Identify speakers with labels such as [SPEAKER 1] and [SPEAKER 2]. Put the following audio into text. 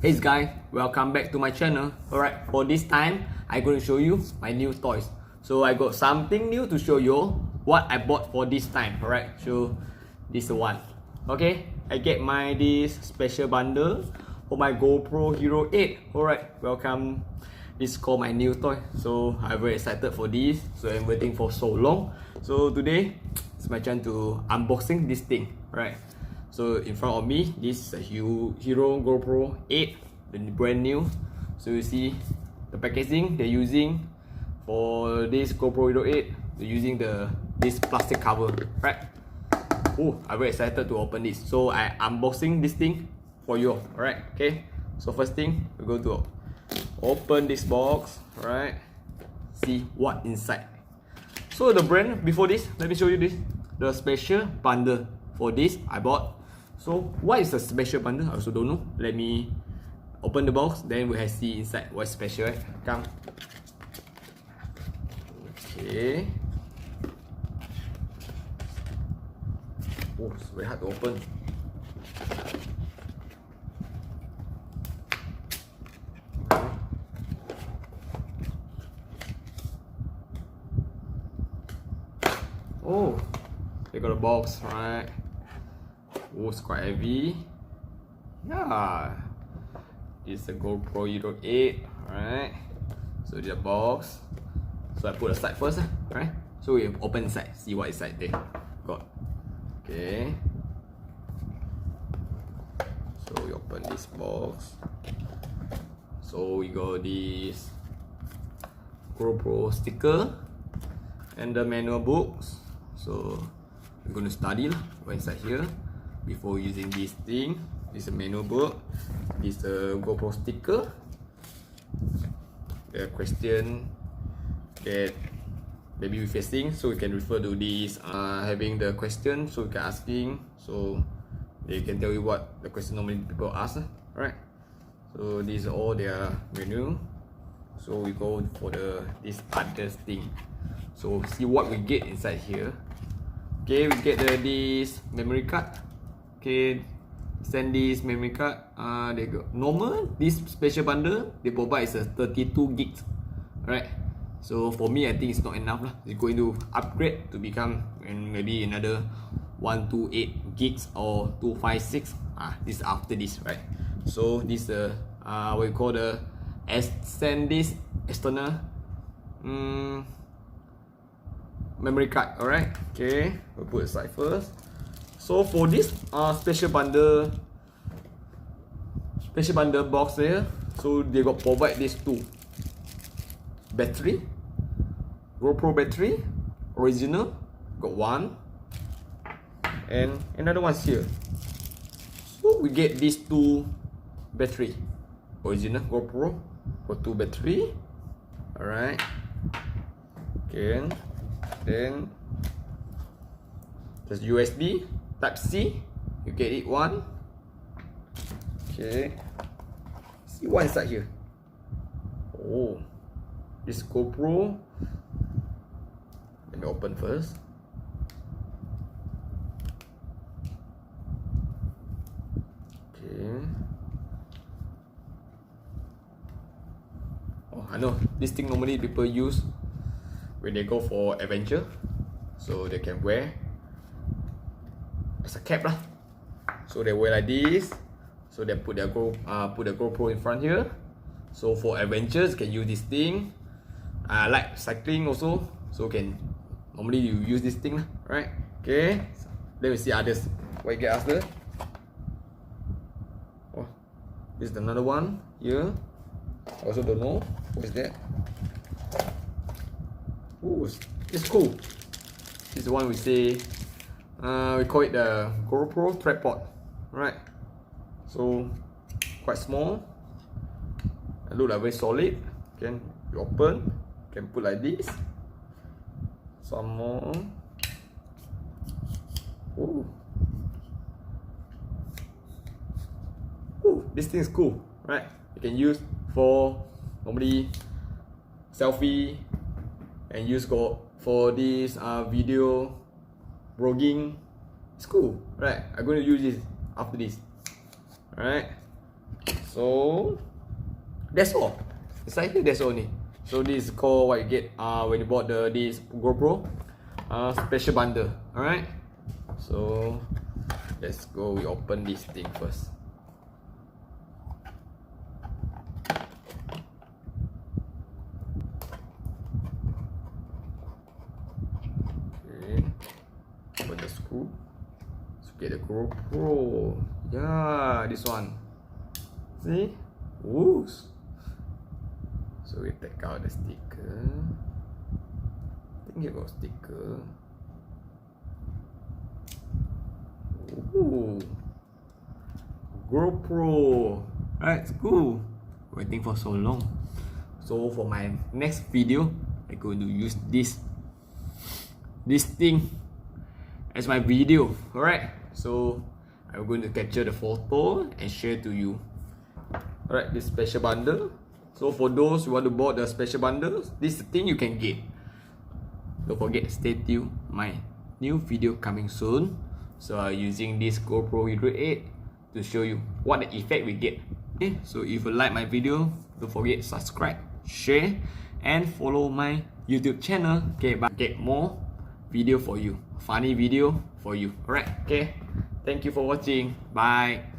[SPEAKER 1] Hey guys, welcome back to my channel. Alright, for this time, I'm going to show you my new toys. So I got something new to show you what I bought for this time. Alright, so this one. Okay, I get this special bundle for my GoPro Hero 8. Alright, welcome. This is called my new toy. So I'm very excited for this. So I'm waiting for so long. So today, it's my chance to unboxing this thing. Alright. So in front of me, this is a Hero GoPro 8, the brand new. So you see the packaging they're using for this GoPro Hero 8. They're using this plastic cover, right? Oh, I'm very excited to open this. So I unboxing this thing for you, alright? Okay. So first thing, we're going to open this box, right? See what inside. So the brand before this, let me show you this. The special bundle for this I bought. So what is a special bundle? I also don't know. Let me open the box, then we have see inside what's special, right? Come. Okay. Oh, it's very hard to open. Oh, they got a box, right? Oh, it's quite heavy. Yeah. This is a GoPro Hero 8, right? So the box. So I put aside first, right? So we open inside, see what inside there. Got. Okay. So we open this box. So we got this GoPro sticker and the manual books. So we're gonna study what's inside here before using this thing. This is a manual book. This is a GoPro sticker. The question that maybe we facing, so we can refer to this having the question, so we can asking, so they can tell you what the question normally people ask, right? So these are all their menu. So we go for this other thing. So see what we get inside here. Okay, we get this memory card. Okay, send this memory card. They go normal. This special bundle they provide is a 32 gigs. Alright. So for me, I think it's not enough lah. It's going to upgrade to become maybe another 128 gigs or 256. This after this, right? So this what we call the send this external memory card. Alright. Okay, we'll put aside first. So for this special bundle box there, so they got provide these two battery, GoPro battery, original, got one, and another one's here. So we get these two battery, original GoPro, got two battery. Alright. Okay, then there's USB Type C, you get it one. Okay, see what inside here. Oh, this GoPro. Let me open first. Okay. Oh, I know this thing normally people use when they go for adventure, so they can wear as a cap lah. So they wear like this. So they put the GoPro in front here. So for adventures, can use this thing. Like cycling also. So can normally you use this thing lah, right? Okay. Let me see others. What you get after? Oh, this is another one here. I also don't know what is that. Ooh, it's cool. This is the one we say. We call it the GoPro tripod, right? So quite small. It look like very solid. Can you open? Can put like this. Some more. Ooh. Ooh, this thing is cool, right? You can use for normally selfie and use for this video vlogging. It's cool, right? I'm going to use this after this. Alright. So that's all. Inside here, that's only. So this is called what you get when you bought this GoPro special bundle. Alright. So let's go. We open this thing first. Okay. Open the screw. Let's get the GoPro. Yeah, this one. See? Ooh. So we take out the sticker. I think it got sticker. Ooh. GoPro. Alright, it's cool. Waiting for so long. So for my next video, I'm going to use this thing as my video. Alright. So I'm going to capture the photo and share to you. Alright, this special bundle. So for those who want to buy the special bundles, this is the thing you can get. Don't forget, stay tuned. My new video coming soon. So I'm using this GoPro Hero 8 to show you what the effect we get. Okay, so if you like my video, don't forget subscribe, share, and follow my YouTube channel. Okay, but get more video for you, funny video for you. Alright, okay. Thank you for watching. Bye.